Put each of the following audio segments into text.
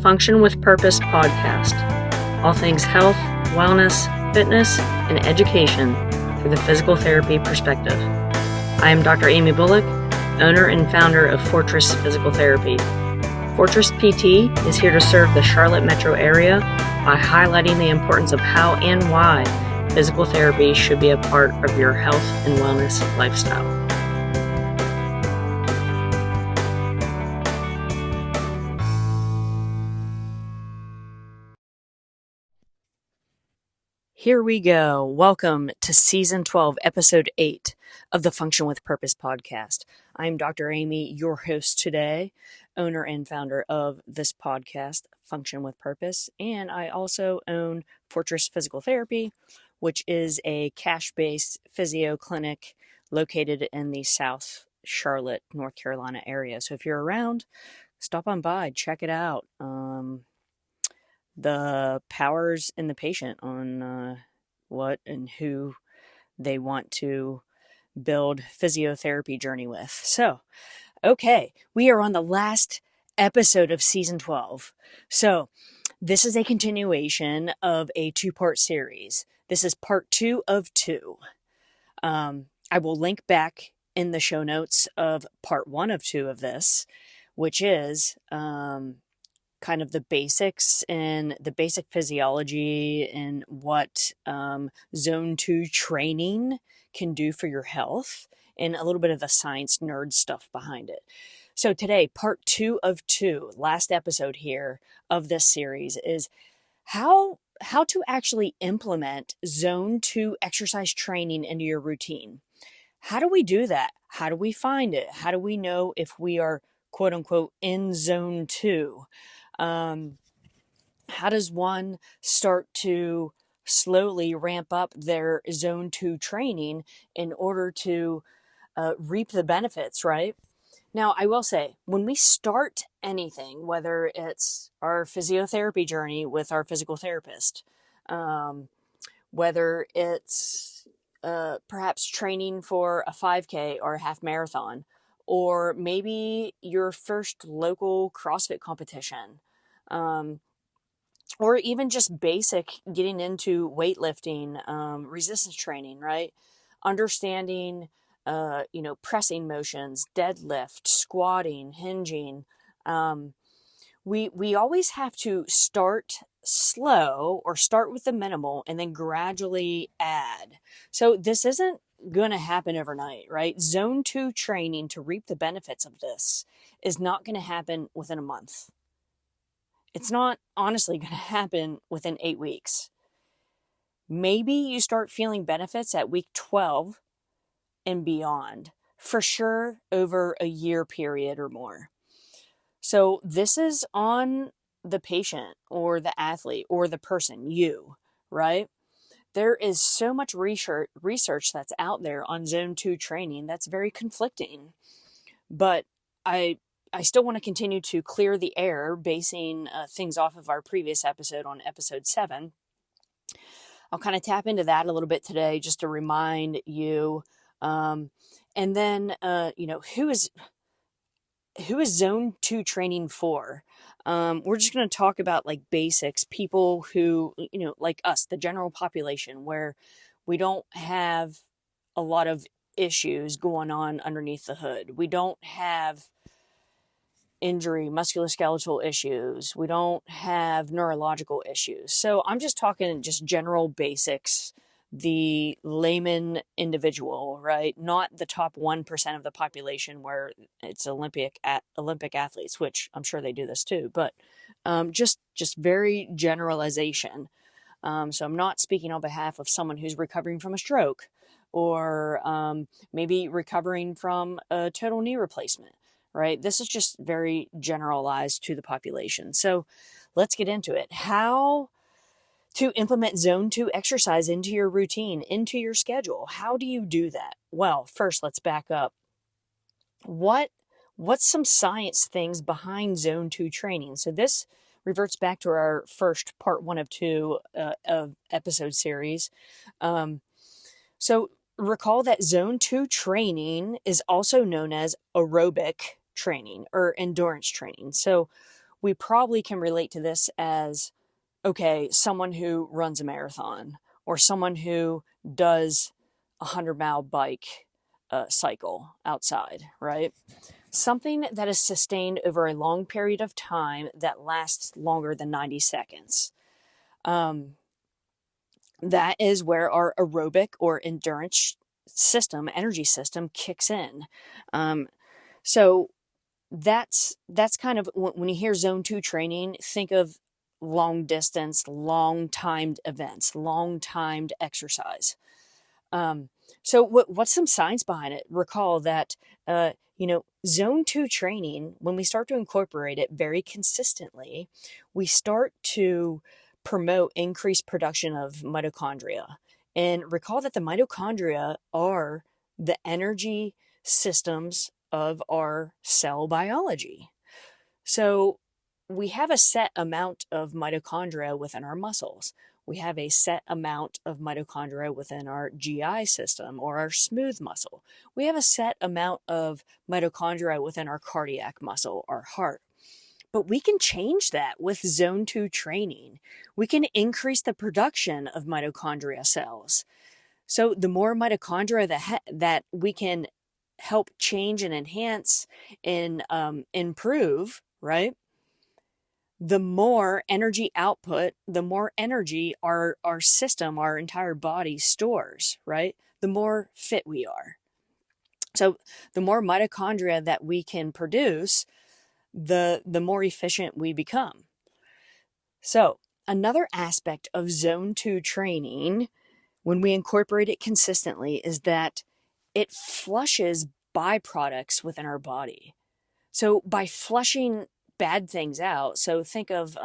Function with Purpose podcast. All things health, wellness, fitness, and education through the physical therapy perspective. I am Dr. Amy Bullock, owner and founder of Fortress Physical Therapy. Fortress PT is here to serve the Charlotte metro area by highlighting the importance of how and why physical therapy should be a part of your health and wellness lifestyle. Here we go. Welcome to Season 12, Episode 8 of the Function with Purpose podcast. I'm Dr. Amy, your host today, owner and founder of this podcast, Function with Purpose, and I also own Fortress Physical Therapy, which is a cash-based physio clinic located in the South Charlotte, North Carolina area. So if you're around, stop on by, check it out. The powers in the patient on what and who they want to build physiotherapy journey with. So, okay, we are on the last episode of Season 12. So, this is a continuation of a two-part series. This is part 2 of 2. I will link back in the show notes of part 1 of 2 of this, which is kind of the basics and the basic physiology and what zone 2 training can do for your health and a little bit of the science nerd stuff behind it. So today, part 2 of 2, last episode here of this series is how to actually implement zone 2 exercise training into your routine. How do we do that? How do we find it? How do we know if we are quote unquote in zone 2? How does one start to slowly ramp up their zone 2 training in order to reap the benefits, right? Now, I will say, when we start anything, whether it's our physiotherapy journey with our physical therapist, whether it's perhaps training for a 5K or a half marathon, or maybe your first local CrossFit competition, or even just basic getting into weightlifting, resistance training, right? Understanding, pressing motions, deadlift, squatting, hinging. We always have to start slow or start with the minimal and then gradually add. So this isn't going to happen overnight, right? Zone 2 training to reap the benefits of this is not going to happen within a month. It's not honestly going to happen within 8 weeks. Maybe you start feeling benefits at week 12 and beyond, for sure over a year period or more. So this is on the patient or the athlete or the person, you, right? There is so much research that's out there on zone 2 training that's very conflicting. But I still want to continue to clear the air, basing things off of our previous episode on episode 7. I'll kind of tap into that a little bit today just to remind you. And then, who is zone 2 training for? We're just going to talk about like basics, people who, like us, the general population, where we don't have a lot of issues going on underneath the hood. We don't have injury, musculoskeletal issues. We don't have neurological issues. So I'm just talking just general basics, the layman individual, right? Not the top 1% of the population where it's Olympic athletes, which I'm sure they do this too, but just very generalization. So I'm not speaking on behalf of someone who's recovering from a stroke or maybe recovering from a total knee replacement. Right? This is just very generalized to the population. So let's get into it. How to implement zone 2 exercise into your routine, into your schedule. How do you do that? Well, first, let's back up. What's some science things behind zone 2 training? So this reverts back to our first part 1 of 2 of episode series. So recall that zone 2 training is also known as aerobic training or endurance training. So we probably can relate to this as, okay, someone who runs a marathon or someone who does a 100-mile bike cycle outside, right? Something that is sustained over a long period of time that lasts longer than 90 seconds. That is where our aerobic or endurance system, energy system, kicks in. So that's kind of when you hear zone 2 training, think of long distance, long timed events, long timed exercise. So what's some science behind it? Recall that, zone 2 training, when we start to incorporate it very consistently, we start to promote increased production of mitochondria. And recall that the mitochondria are the energy systems of our cell biology. So we have a set amount of mitochondria within our muscles. We have a set amount of mitochondria within our GI system or our smooth muscle. We have a set amount of mitochondria within our cardiac muscle, our heart. But we can change that with zone 2 training. We can increase the production of mitochondria cells. So the more mitochondria that we can help change and enhance and improve, right? The more energy output, the more energy our system, our entire body stores, right? The more fit we are. So the more mitochondria that we can produce, the more efficient we become. So another aspect of zone 2 training, when we incorporate it consistently, is that it flushes byproducts within our body. So by flushing bad things out, so think of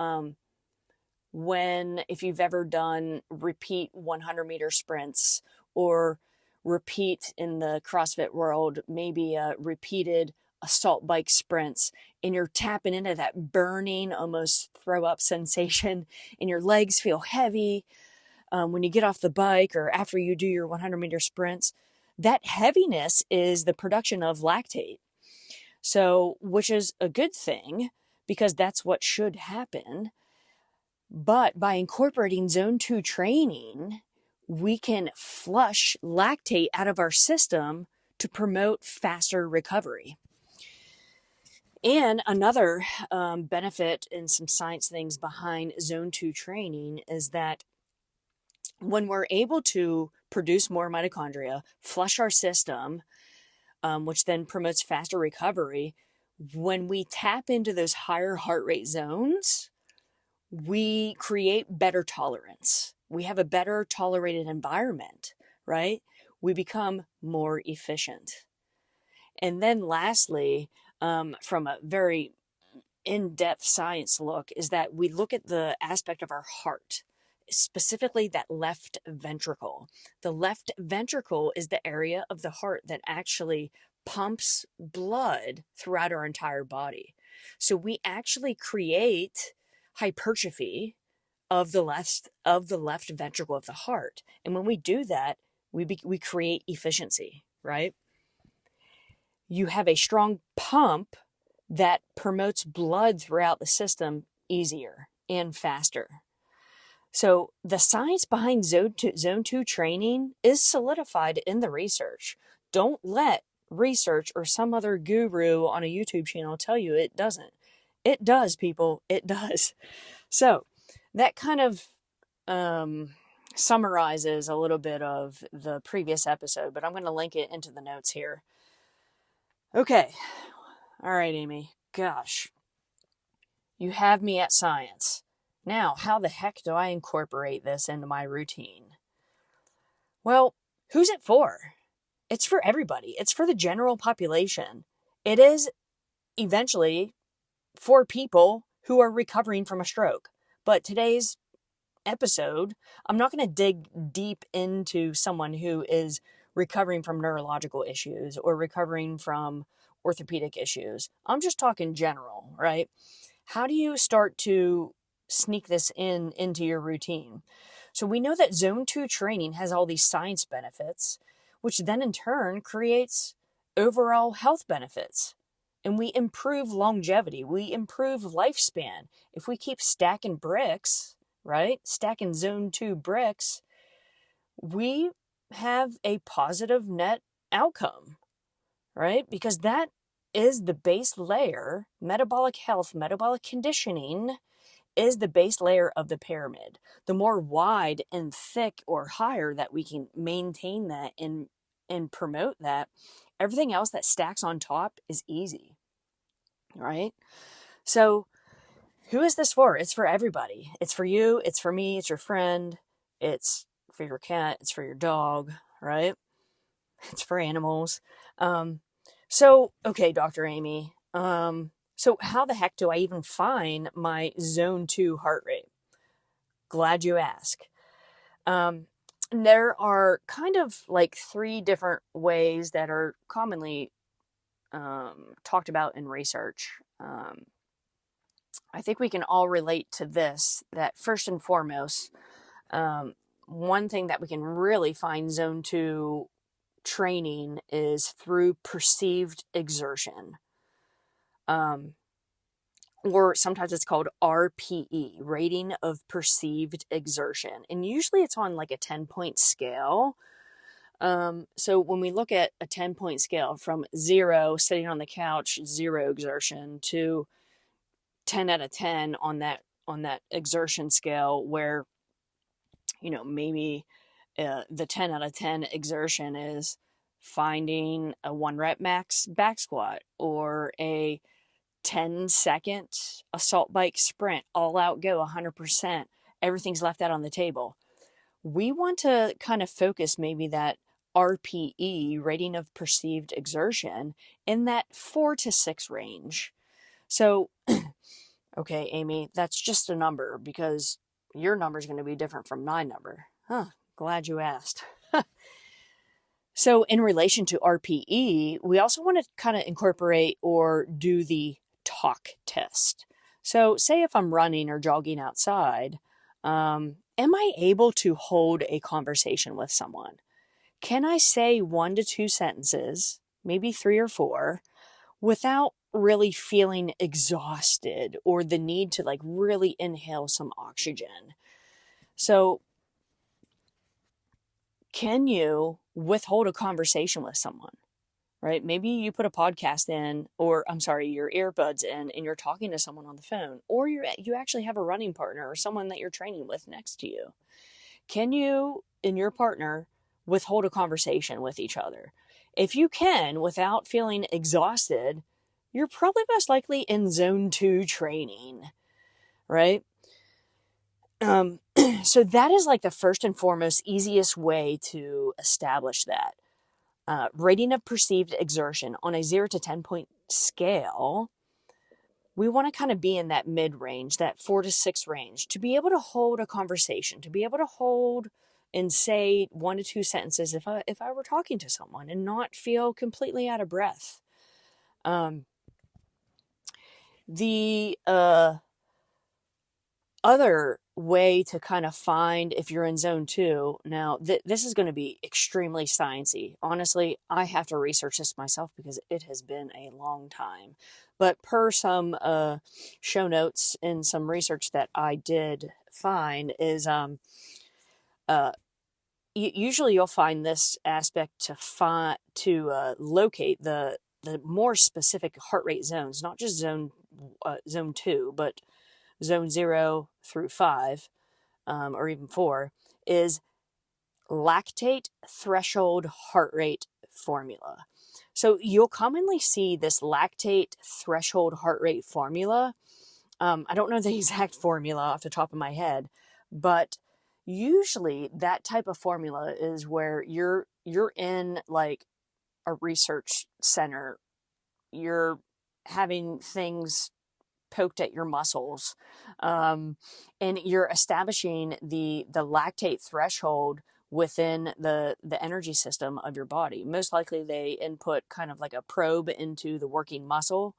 if you've ever done repeat 100-meter sprints, or repeat in the CrossFit world, maybe repeated assault bike sprints, and you're tapping into that burning, almost throw up sensation, and your legs feel heavy when you get off the bike or after you do your 100-meter sprints. That heaviness is the production of lactate. So, which is a good thing because that's what should happen. But by incorporating zone 2 training, we can flush lactate out of our system to promote faster recovery. And another benefit and some science things behind zone 2 training is that when we're able to produce more mitochondria, flush our system, which then promotes faster recovery, when we tap into those higher heart rate zones, we create better tolerance. We have a better tolerated environment, right? We become more efficient. And then lastly, from a very in-depth science look, is that we look at the aspect of our heart, specifically that left ventricle. The left ventricle is the area of the heart that actually pumps blood throughout our entire body. So we actually create hypertrophy of the left ventricle of the heart. And when we do that, we create efficiency, right? You have a strong pump that promotes blood throughout the system easier and faster. So the science behind zone 2 training is solidified in the research. Don't let research or some other guru on a YouTube channel tell you it doesn't. It does, people. It does. So that kind of summarizes a little bit of the previous episode, but I'm going to link it into the notes here. Okay. All right, Amy. Gosh. You have me at science. Now, how the heck do I incorporate this into my routine? Well, who's it for? It's for everybody. It's for the general population. It is eventually for people who are recovering from a stroke. But today's episode, I'm not going to dig deep into someone who is recovering from neurological issues or recovering from orthopedic issues. I'm just talking general, right? How do you start to sneak this into your routine? So we know that zone 2 training has all these science benefits, which then in turn creates overall health benefits. and we improve longevity. We improve lifespan. If we keep stacking bricks, right? Stacking zone 2 bricks, we have a positive net outcome, right? Because that is the base layer. Metabolic health, metabolic conditioning is the base layer of the pyramid. The more wide and thick or higher that we can maintain that and promote that, everything else that stacks on top is easy, right? So who is this for? It's for everybody. It's for you, it's for me, it's your friend, it's for your cat, it's for your dog, right? It's for animals. Okay, Dr. Amy, so how the heck do I even find my zone 2 heart rate? Glad you ask. There are kind of like 3 different ways that are commonly talked about in research. I think we can all relate to this, that first and foremost, one thing that we can really find zone 2 training is through perceived exertion. Or sometimes it's called RPE, rating of perceived exertion. And usually it's on like a 10-point scale. So when we look at a 10-point scale from 0, sitting on the couch, 0 exertion, to 10 out of 10 on that exertion scale, where, maybe the 10 out of 10 exertion is finding a 1 rep max back squat, or a 10-second assault bike sprint, all out go, 100%, everything's left out on the table. We want to kind of focus maybe that RPE, rating of perceived exertion, in that 4 to 6 range. So, okay, Amy, that's just a number, because your number is going to be different from my number. Glad you asked. So in relation to RPE, we also want to kind of incorporate or do the talk test. So say if I'm running or jogging outside, am I able to hold a conversation with someone? Can I say 1 to 2 sentences, maybe 3 or 4, without really feeling exhausted or the need to like really inhale some oxygen? So can you withhold a conversation with someone, right? Maybe you put a podcast in, or your earbuds in, and you're talking to someone on the phone, or you actually have a running partner or someone that you're training with next to you. Can you and your partner withhold a conversation with each other? If you can, without feeling exhausted, you're probably most likely in zone 2 training, right? So that is like the first and foremost easiest way to establish that. Rating of perceived exertion on a 0 to 10 point scale, we want to kind of be in that mid range, that 4 to 6 range, to be able to hold a conversation, to be able to hold and say 1 to 2 sentences if I were talking to someone, and not feel completely out of breath. The other way to kind of find if you're in zone 2, now this is going to be extremely sciencey. Honestly, I have to research this myself because it has been a long time. But per some show notes and some research that I did find is usually you'll find this aspect to locate the more specific heart rate zones, not just zone 2, but zone 0 through 5, or even 4, is lactate threshold heart rate formula. So you'll commonly see this lactate threshold heart rate formula. I don't know the exact formula off the top of my head, but usually that type of formula is where you're in like a research center, you're having things poked at your muscles, and you're establishing the lactate threshold within the energy system of your body. Most likely they input kind of like a probe into the working muscle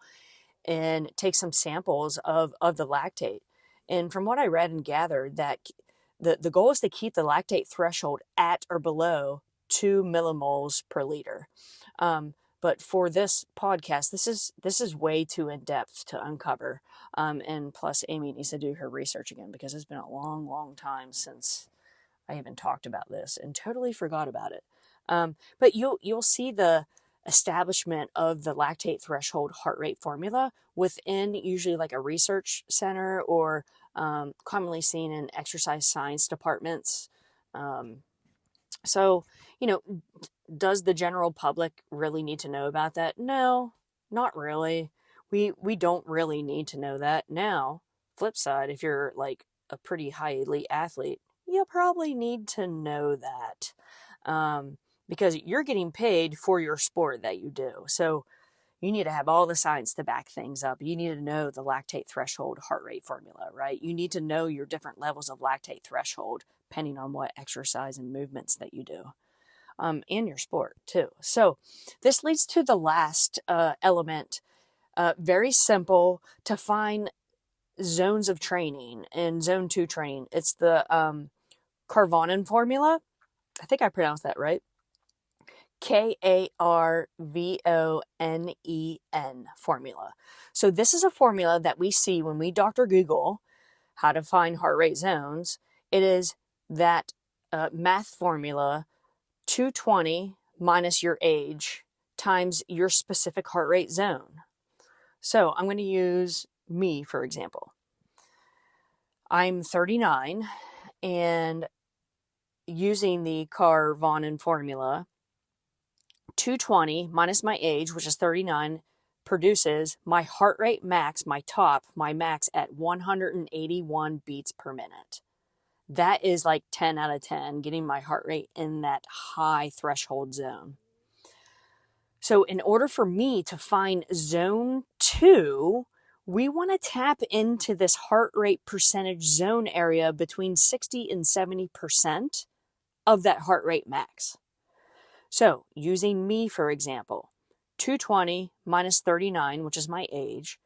and take some samples of the lactate. And from what I read and gathered, that the goal is to keep the lactate threshold at or below 2 millimoles per liter. But for this podcast, this is way too in depth to uncover. And plus, Amy needs to do her research again because it's been a long, long time since I even talked about this and totally forgot about it. But you'll see the establishment of the lactate threshold heart rate formula within usually like a research center or commonly seen in exercise science departments. So, does the general public really need to know about that? No, not really. We don't really need to know that. Now, flip side, if you're like a pretty high elite athlete, you'll probably need to know that because you're getting paid for your sport that you do. So you need to have all the science to back things up. You need to know the lactate threshold heart rate formula, right? You need to know your different levels of lactate threshold depending on what exercise and movements that you do. And your sport too. So this leads to the last element. Very simple to find zones of training in zone 2 training. It's the Karvonen formula. I think I pronounced that right. Karvonen formula. So this is a formula that we see when we Dr. Google how to find heart rate zones. It is that math formula 220 minus your age times your specific heart rate zone. So I'm going to use me, for example. I'm 39 and using the Karvonen formula, 220 minus my age, which is 39, produces my heart rate max, my max at 181 beats per minute. That is like 10 out of 10, getting my heart rate in that high threshold zone. So in order for me to find zone 2, we want to tap into this heart rate percentage zone area between 60 and 70% of that heart rate max. So using me, for example, 220 minus 39, which is my age,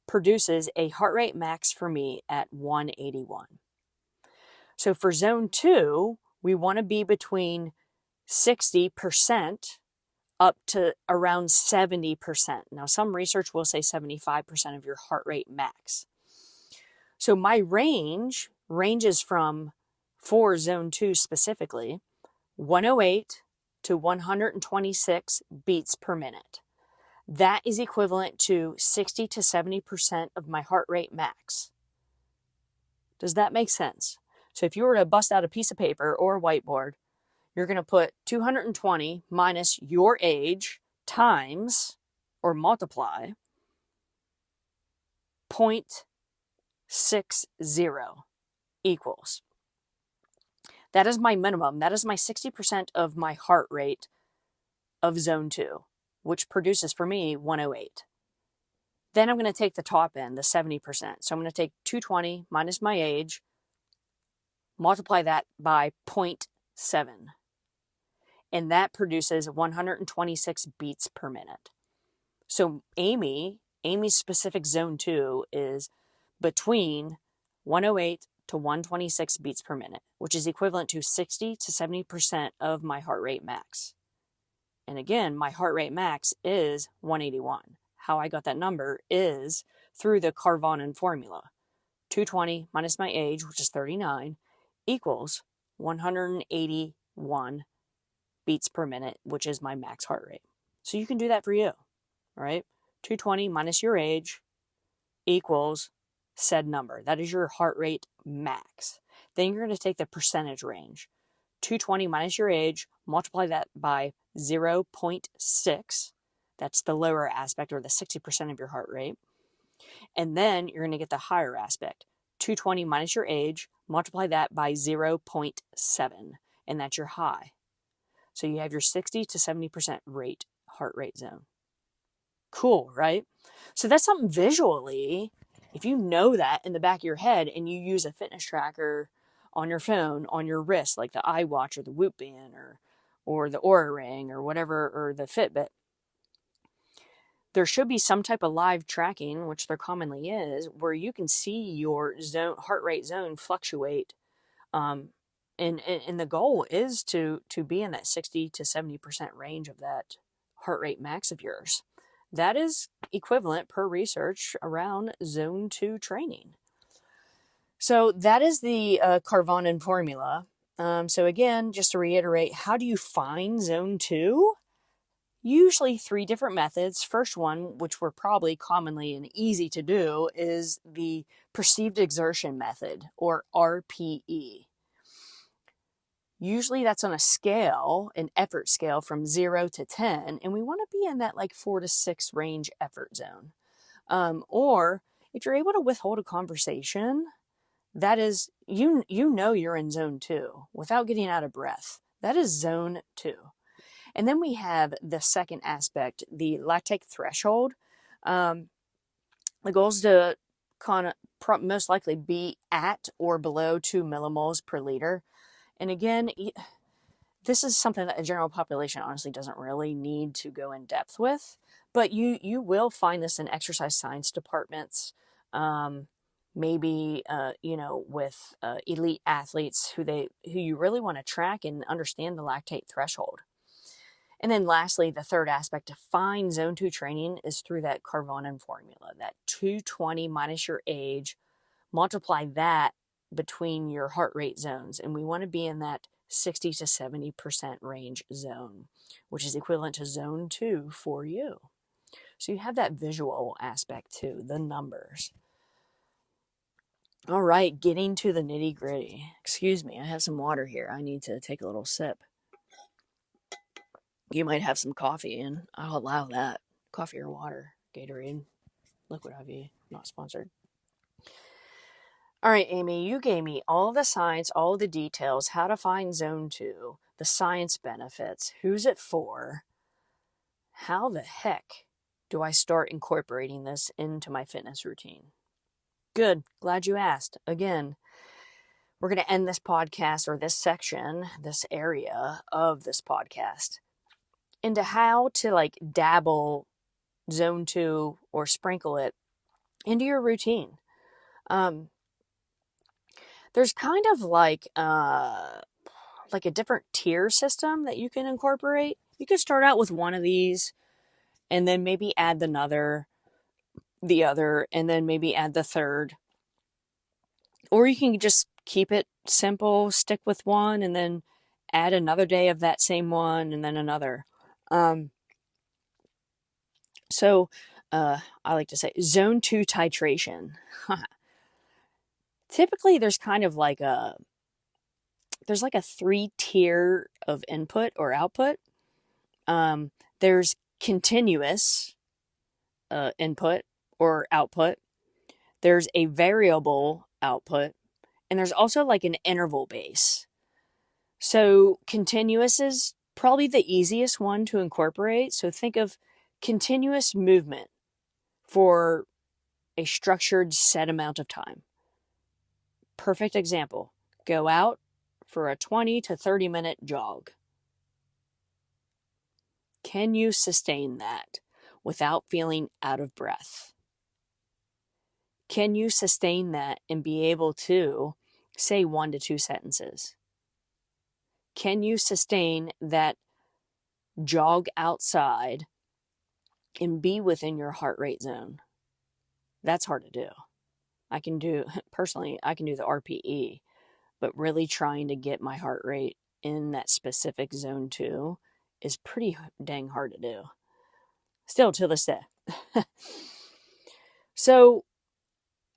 produces a heart rate max for me at 181. So for zone 2, we want to be between 60% up to around 70%. Now, some research will say 75% of your heart rate max. So my ranges from, for zone 2 specifically, 108 to 126 beats per minute. That is equivalent to 60 to 70% of my heart rate max. Does that make sense? So if you were to bust out a piece of paper or a whiteboard, you're going to put 220 minus your age times or multiply 0.60 equals. That is my minimum. That is my 60% of my heart rate of zone 2, which produces for me 108. Then I'm going to take the top end, the 70%. So I'm going to take 220 minus my age, multiply that by 0.7. And that produces 126 beats per minute. So Amy's specific zone 2 is between 108 to 126 beats per minute, which is equivalent to 60 to 70% of my heart rate max. And again, my heart rate max is 181. How I got that number is through the Karvonen formula. 220 minus my age, which is 39, equals 181 beats per minute, which is my max heart rate. So you can do that for you, right? 220 minus your age equals said number. That is your heart rate max. Then you're going to take the percentage range. 220 minus your age, multiply that by 0.6. That's the lower aspect, or the 60% of your heart rate. And then you're going to get the higher aspect. 220 minus your age, multiply that by 0.7. And that's your high. So you have your 60 to 70% heart rate zone. Cool, right? So that's something visually, if you know that in the back of your head and you use a fitness tracker on your phone, on your wrist, like the iWatch or the Whoop Band or the Oura Ring or whatever, or the Fitbit, there should be some type of live tracking, which there commonly is, where you can see your heart rate zone fluctuate. And the goal is to be in that 60 to 70% range of that heart rate max of yours. That is equivalent per research around zone 2 training. So that is the Karvonen formula. So again, just to reiterate, how do you find zone 2? Usually 3 different methods. First one, which we're probably commonly and easy to do, is the perceived exertion method, or RPE. Usually that's on a scale, an effort scale from 0 to 10, and we want to be in that like 4 to 6 range effort zone. Or if you're able to withhold a conversation, that is, you know you're in zone 2 without getting out of breath. That is zone 2. And then we have the second aspect, the lactate threshold. The goal is to most likely be at or below 2 millimoles per liter. And again, this is something that the general population honestly doesn't really need to go in depth with, but you will find this in exercise science departments, maybe with elite athletes who you really want to track and understand the lactate threshold. And then lastly, the third aspect to find zone 2 training is through that Karvonen formula, that 220 minus your age, multiply that between your heart rate zones. And we want to be in that 60 to 70% range zone, which is equivalent to zone 2 for you. So you have that visual aspect too, the numbers. All right, getting to the nitty gritty. Excuse me, I have some water here. I need to take a little sip. You might have some coffee, and I'll allow that. Coffee or water, Gatorade, liquid IV, not sponsored. All right, Amy, you gave me all the science, all the details, how to find zone 2, the science benefits, who's it for. How the heck do I start incorporating this into my fitness routine? Good, glad you asked. Again, we're going to end this podcast, or this section, this area of this podcast, into how to dabble zone 2 or sprinkle it into your routine. There's kind of like a different tier system that you can incorporate. You could start out with one of these and then maybe add the other, and then maybe add the third. Or you can just keep it simple, stick with one, and then add another day of that same one, and then another. So I like to say zone 2 titration. Typically there's kind of like a 3-tier of input or output. There's continuous input or output. There's a variable output, and there's also like an interval base. So continuous is probably the easiest one to incorporate. So think of continuous movement for a structured set amount of time. Perfect example. Go out for a 20 to 30 minute jog. Can you sustain that without feeling out of breath? Can you sustain that and be able to say 1 to 2 sentences? Can you sustain that jog outside and be within your heart rate zone? That's hard to do. I can do the RPE, but really trying to get my heart rate in that specific zone 2 is pretty dang hard to do. Still to this day. So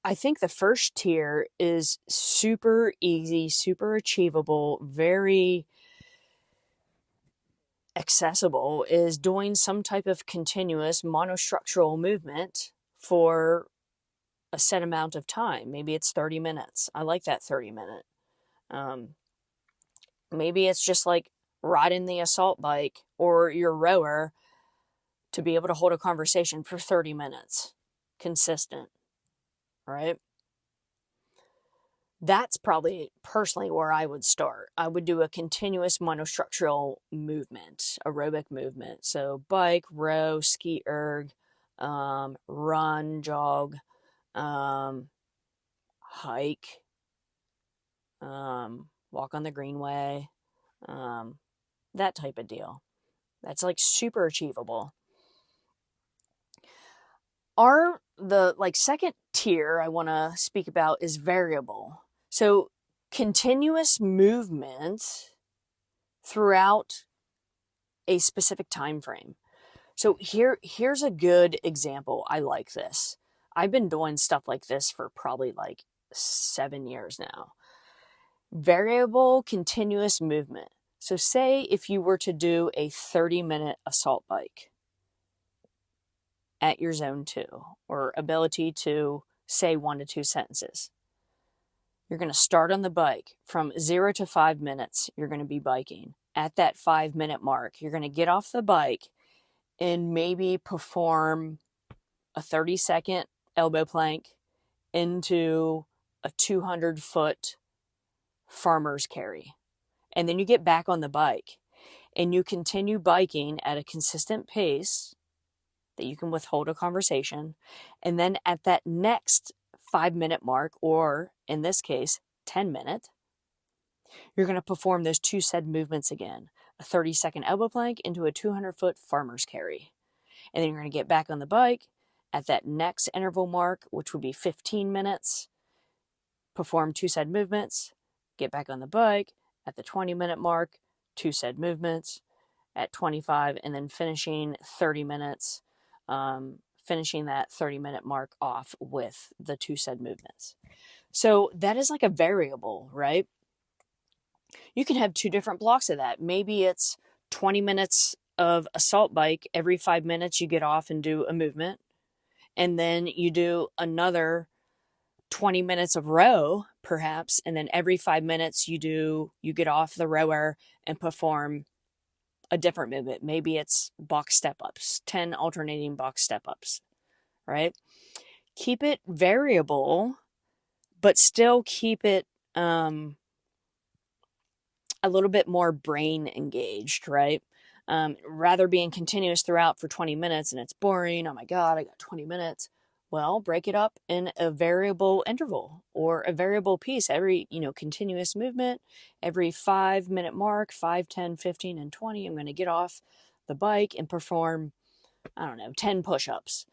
I think the first tier is super easy, super achievable, very accessible, is doing some type of continuous monostructural movement for a set amount of time. Maybe it's 30 minutes. I like that 30-minute. Maybe it's just like riding the assault bike or your rower to be able to hold a conversation for 30 minutes. Consistent, right? That's probably personally where I would start. I would do a continuous monostructural movement, aerobic movement. So bike, row, ski erg, run, jog, hike, walk on the greenway, that type of deal. That's like super achievable. The second tier I want to speak about is variable. So continuous movement throughout a specific time frame. So here's a good example. I like this. I've been doing stuff like this for probably like 7 years now. Variable continuous movement. So say if you were to do a 30-minute assault bike at your zone 2, or ability to say 1 to 2 sentences. You're going to start on the bike from 0 to 5 minutes. You're going to be biking. At that 5-minute mark, you're going to get off the bike and maybe perform a 30-second elbow plank into a 200-foot farmer's carry. And then you get back on the bike and you continue biking at a consistent pace that you can withhold a conversation. And then at that next 5-minute mark, or in this case, 10-minute, you're going to perform those 2 said movements again. A 30-second elbow plank into a 200-foot farmer's carry. And then you're going to get back on the bike at that next interval mark, which would be 15 minutes, perform 2 said movements, get back on the bike at the 20-minute mark, 2 said movements, at 25, and then finishing 30 minutes, finishing that 30-minute mark off with the 2 said movements. So that is like a variable, right? You can have 2 different blocks of that. Maybe it's 20 minutes of assault bike. Every 5 minutes you get off and do a movement. And then you do another 20 minutes of row, perhaps. And then every 5 minutes you get off the rower and perform a different movement. Maybe it's box step-ups, 10 alternating box step-ups, right? Keep it variable, but still keep it a little bit more brain engaged, right? Rather being continuous throughout for 20 minutes and it's boring, oh my God, I got 20 minutes. Well, break it up in a variable interval or a variable piece. Every, continuous movement, every 5-minute mark, 5, 10, 15, and 20, I'm going to get off the bike and perform, 10 push-ups.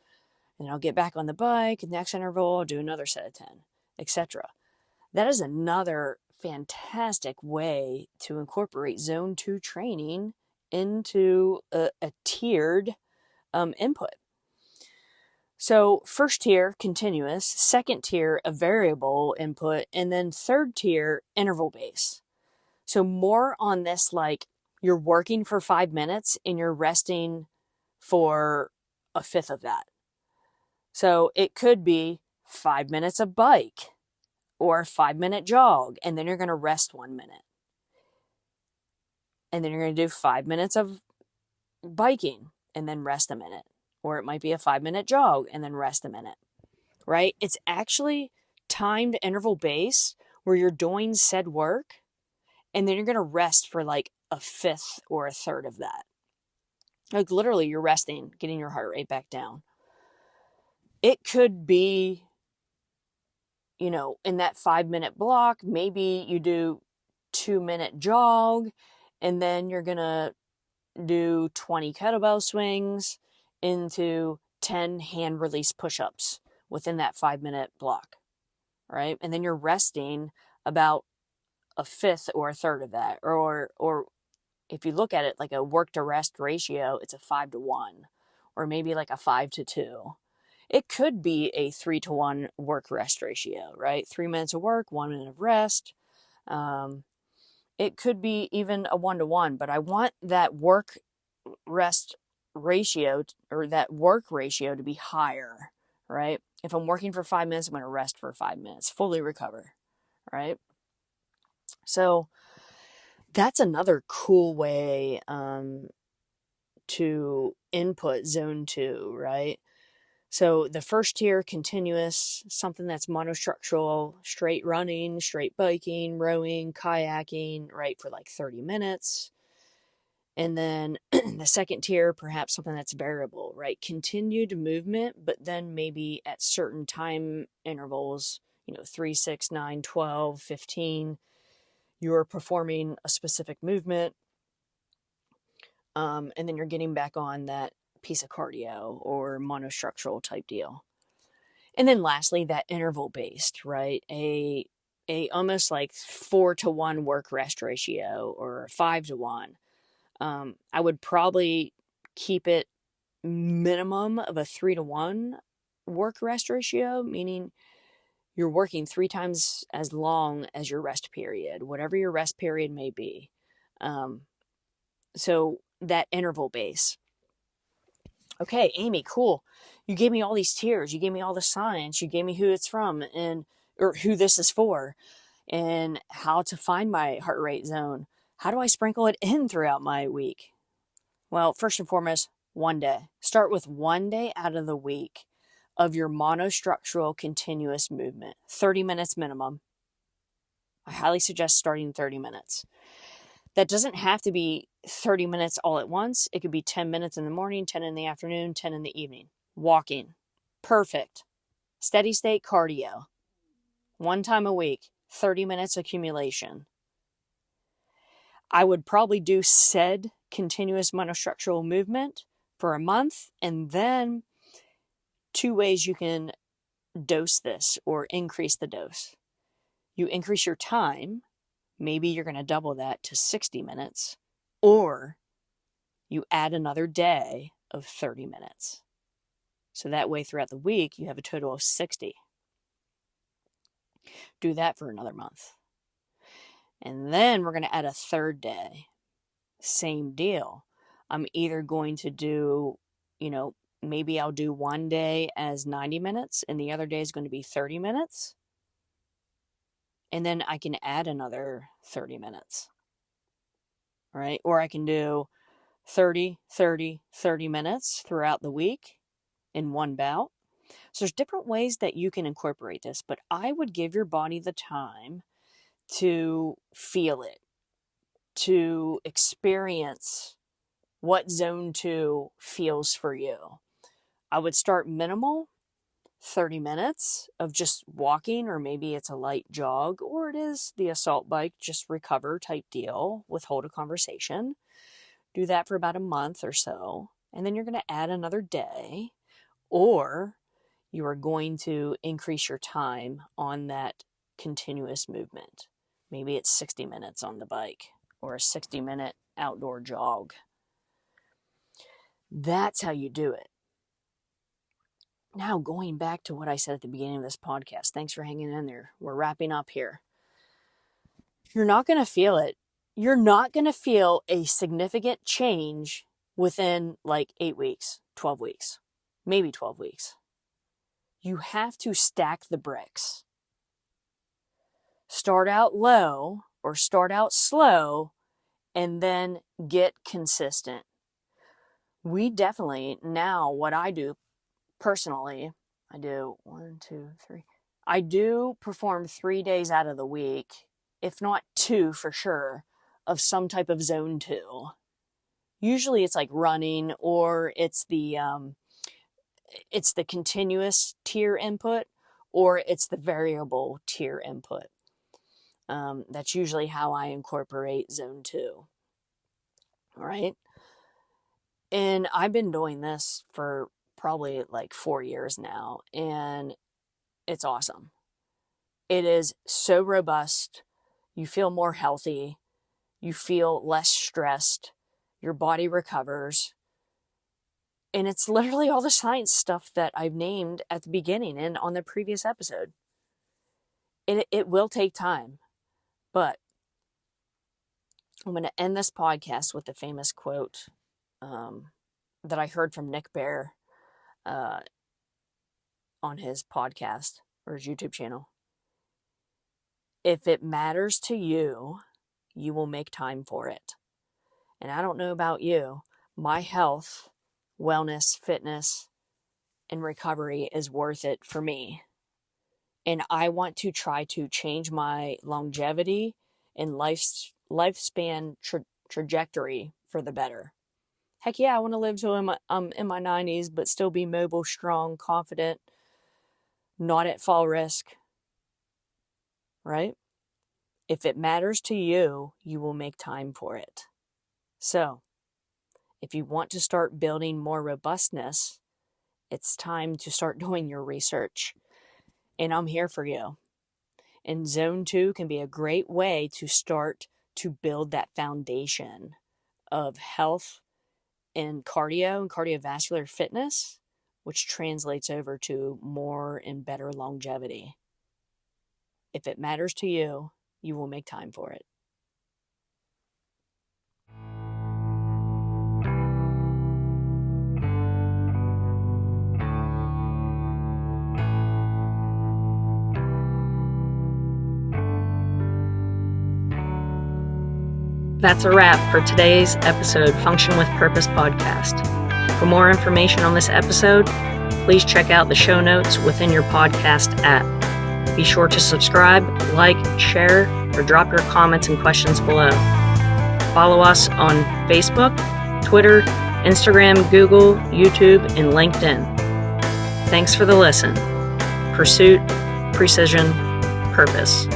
And I'll get back on the bike, next interval, I'll do another set of 10, etc. That is another fantastic way to incorporate zone 2 training into a tiered input. So first tier, continuous, second tier, a variable input, and then third tier, interval base. So more on this, like you're working for 5 minutes and you're resting for a fifth of that. So it could be 5 minutes of bike or 5-minute jog, and then you're going to rest 1 minute. And then you're going to do 5 minutes of biking and then rest a minute. Or it might be a 5-minute jog and then rest a minute, right? It's actually timed interval based where you're doing said work and then you're going to rest for like a fifth or a third of that. Like literally you're resting, getting your heart rate back down. It could be, in that 5-minute block, maybe you do 2-minute jog and then you're going to do 20 kettlebell swings into 10 hand release push-ups within that 5-minute block, right? And then you're resting about a fifth or a third of that. Or if you look at it like a work to rest ratio, it's a 5-to-1, or maybe like a 5-to-2. It could be a 3-to-1 work rest ratio, right? 3 minutes of work, 1 minute of rest. It could be even a 1-to-1, but I want that work rest ratio or that work ratio to be higher, right? If I'm working for 5 minutes, I'm going to rest for 5 minutes, fully recover, right? So that's another cool way to input zone 2, right? So the first tier, continuous, something that's monostructural, straight running, straight biking, rowing, kayaking, right, for like 30 minutes. And then the second tier, perhaps something that's variable, right? Continued movement, but then maybe at certain time intervals, 3, 6, 9, 12, 15, you're performing a specific movement. And then you're getting back on that piece of cardio or monostructural type deal. And then lastly, that interval based, right? A almost like 4-to-1 work rest ratio or 5-to-1. I would probably keep it minimum of a 3-to-1 work rest ratio, meaning you're working 3 times as long as your rest period, whatever your rest period may be. So that interval base. Okay, Amy, cool. You gave me all these tiers. You gave me all the science. You gave me who it's from or who this is for and how to find my heart rate zone. How do I sprinkle it in throughout my week? Well, first and foremost, one day. Start with one day out of the week of your monostructural continuous movement, 30 minutes minimum. I highly suggest starting 30 minutes. That doesn't have to be 30 minutes all at once. It could be 10 minutes in the morning, 10 in the afternoon, 10 in the evening. Walking. Perfect. Steady state cardio. One time a week, 30 minutes accumulation. I would probably do said continuous monostructural movement for a month, and then 2 ways you can dose this or increase the dose. You increase your time. Maybe you're going to double that to 60 minutes, or you add another day of 30 minutes. So that way throughout the week, you have a total of 60. Do that for another month. And then we're going to add a third day. Same deal. I'm either going to do, maybe I'll do one day as 90 minutes and the other day is going to be 30 minutes. And then I can add another 30 minutes. Right? Or I can do 30, 30, 30 minutes throughout the week in one bout. So there's different ways that you can incorporate this, but I would give your body the time to feel it, to experience what zone 2 feels for you. I would start minimal, 30 minutes of just walking, or maybe it's a light jog, or it is the assault bike, just recover type deal with hold a conversation. Do that for about a month or so, and then you're going to add another day, or you are going to increase your time on that continuous movement. Maybe it's 60 minutes on the bike or a 60-minute outdoor jog. That's how you do it. Now, going back to what I said at the beginning of this podcast, thanks for hanging in there. We're wrapping up here. You're not going to feel it. You're not going to feel a significant change within like 8 weeks, 12 weeks, maybe 12 weeks. You have to stack the bricks. Start out low or start out slow and then get consistent. We definitely, now what I do personally, I do 1, 2, 3. I do perform 3 days out of the week, if not 2 for sure, of some type of zone 2. Usually it's like running, or it's the continuous tier input, or it's the variable tier input. That's usually how I incorporate zone 2. All right. And I've been doing this for probably like 4 years now, and it's awesome. It is so robust. You feel more healthy. You feel less stressed. Your body recovers. And it's literally all the science stuff that I've named at the beginning and on the previous episode. It will take time, but I'm going to end this podcast with the famous quote that I heard from Nick Bear on his podcast or his YouTube channel. If it matters to you, you will make time for it. And I don't know about you, my health, wellness, fitness, and recovery is worth it for me. And I want to try to change my longevity and lifespan trajectory for the better. Heck yeah, I want to live till I'm in my 90s, but still be mobile, strong, confident, not at fall risk. Right? If it matters to you, you will make time for it. So, If you want to start building more robustness, it's time to start doing your research. And I'm here for you. And Zone 2 can be a great way to start to build that foundation of health and cardio and cardiovascular fitness, which translates over to more and better longevity. If it matters to you, you will make time for it. That's a wrap for today's episode, Function with Purpose podcast. For more information on this episode, please check out the show notes within your podcast app. Be sure to subscribe, like, share, or drop your comments and questions below. Follow us on Facebook, Twitter, Instagram, Google, YouTube, and LinkedIn. Thanks for the listen. Pursuit, precision, purpose.